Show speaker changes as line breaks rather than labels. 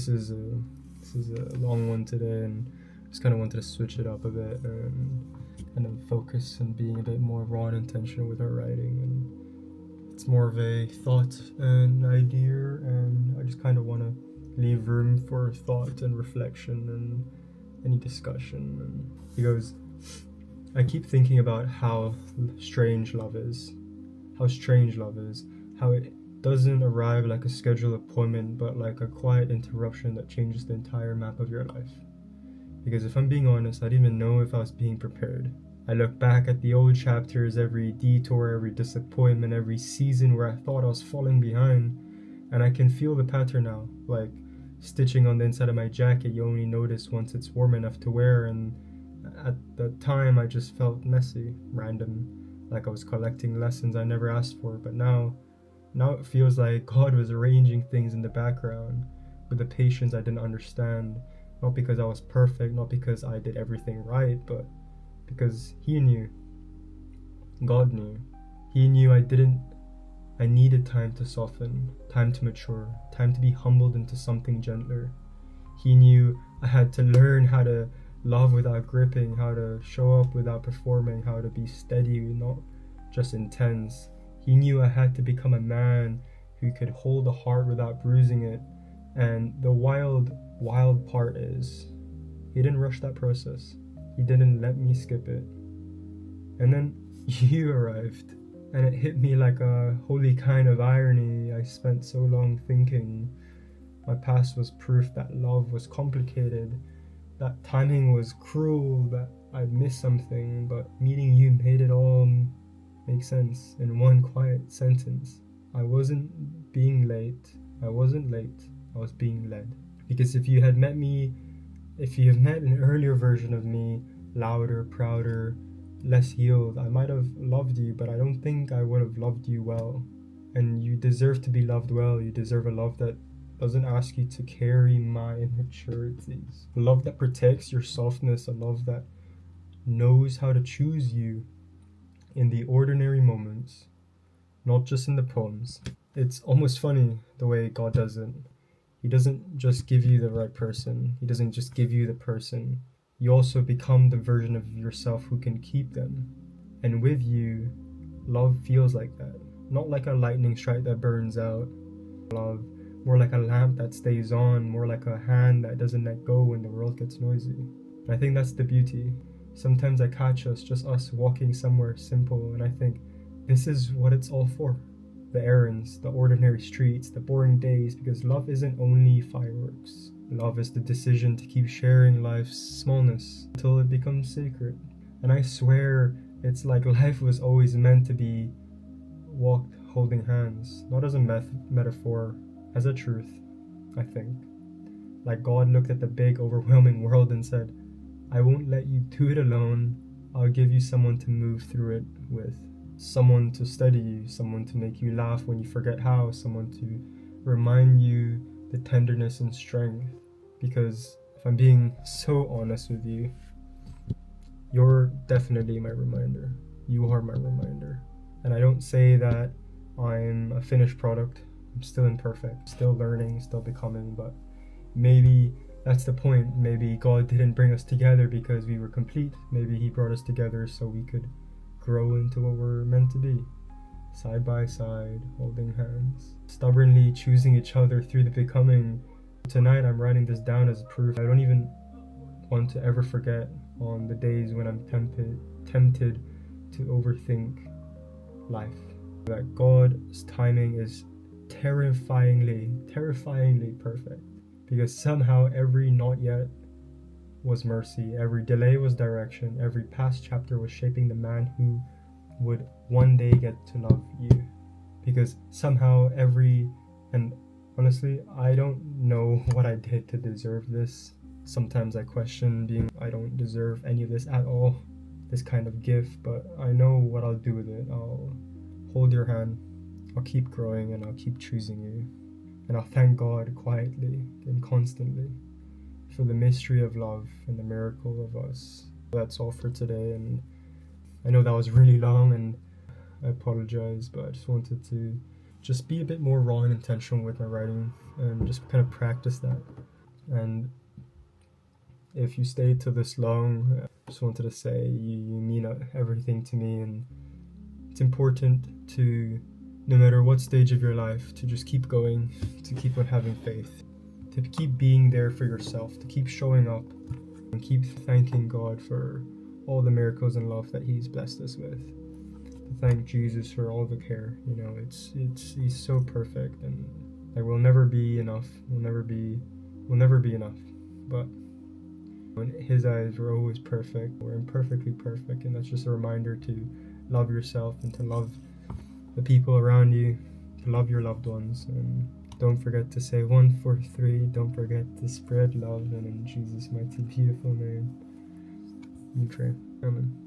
this is a long one today, and just kind of wanted to switch it up a bit and kind of focus on being a bit more raw and intentional with our writing. And it's more of a thought and idea, and I just kind of want to leave room for thought and reflection and any discussion. And because I keep thinking about how strange love is, how it doesn't arrive like a scheduled appointment, but like a quiet interruption that changes the entire map of your life. Because if I'm being honest, I didn't even know if I was being prepared. I look back at the old chapters, every detour, every disappointment, every season where I thought I was falling behind, and I can feel the pattern now, like stitching on the inside of my jacket you only notice once it's warm enough to wear. And at the time I just felt messy, random, like I was collecting lessons I never asked for. But now it feels like God was arranging things in the background with a patience I didn't understand, not because I was perfect, not because I did everything right, but because He knew. God knew. He knew I needed time to soften, time to mature, time to be humbled into something gentler. He knew I had to learn how to love without gripping, how to show up without performing, how to be steady, not just intense. He knew I had to become a man who could hold a heart without bruising it. And the wild part is, He didn't rush that process. He didn't let me skip it. And then you arrived, and it hit me like a holy kind of irony. I spent so long thinking my past was proof that love was complicated, that timing was cruel, that I'd missed something, but meeting you made it all make sense in one quiet sentence. I wasn't being late. I wasn't late. I was being led. Because if you have met an earlier version of me, louder, prouder, less healed, I might have loved you, but I don't think I would have loved you well. And you deserve to be loved well. You deserve a love that doesn't ask you to carry my immaturities. A love that protects your softness, a love that knows how to choose you in the ordinary moments, not just in the poems. It's almost funny the way God does it. He doesn't just give you the right person. He doesn't just give you the person. You also become the version of yourself who can keep them. And with you, love feels like that. Not like a lightning strike that burns out. Love, more like a lamp that stays on, more like a hand that doesn't let go when the world gets noisy. And I think that's the beauty. Sometimes I catch just us walking somewhere simple, and I think this is what it's all for. The errands, the ordinary streets, the boring days, because love isn't only fireworks. Love is the decision to keep sharing life's smallness until it becomes sacred. And I swear it's like life was always meant to be walked holding hands, not as a metaphor, as a truth, I think. Like God looked at the big, overwhelming world and said, I won't let you do it alone. I'll give you someone to move through it with. Someone to steady you, someone to make you laugh when you forget how, someone to remind you the tenderness and strength. Because if I'm being so honest with you, you're definitely my reminder. You are my reminder. And I don't say that I'm a finished product. I'm still imperfect, still learning, still becoming, but maybe that's the point. Maybe God didn't bring us together because we were complete. Maybe He brought us together so we could grow into what we're meant to be. Side by side, holding hands, stubbornly choosing each other through the becoming. Tonight I'm writing this down as proof. I don't even want to ever forget on the days when I'm tempted to overthink life. That God's timing is terrifyingly perfect. Because somehow every not yet was mercy, every delay was direction, every past chapter was shaping the man who would one day get to love you. Because somehow and honestly, I don't know what I did to deserve this. Sometimes I question I don't deserve any of this at all, this kind of gift, but I know what I'll do with it. I'll hold your hand, I'll keep growing, and I'll keep choosing you. And I'll thank God quietly and constantly for the mystery of love and the miracle of us. That's all for today, and I know that was really long, and I apologize, but I just wanted to just be a bit more raw and intentional with my writing, and just kind of practice that. And if you stayed till this long, I just wanted to say you mean everything to me, and it's important to, no matter what stage of your life, to just keep going, to keep on having faith, to keep being there for yourself, to keep showing up, and keep thanking God for all the miracles and love that He's blessed us with. To thank Jesus for all the care. You know, He's so perfect, and like, we'll never be enough. We'll never be enough. But in His eyes, we're always perfect. We're imperfectly perfect, and that's just a reminder to love yourself and to love the people around you, to love your loved ones, and don't forget to say 1, 4, 3. Don't forget to spread love, and in Jesus' mighty beautiful name, we pray. Amen.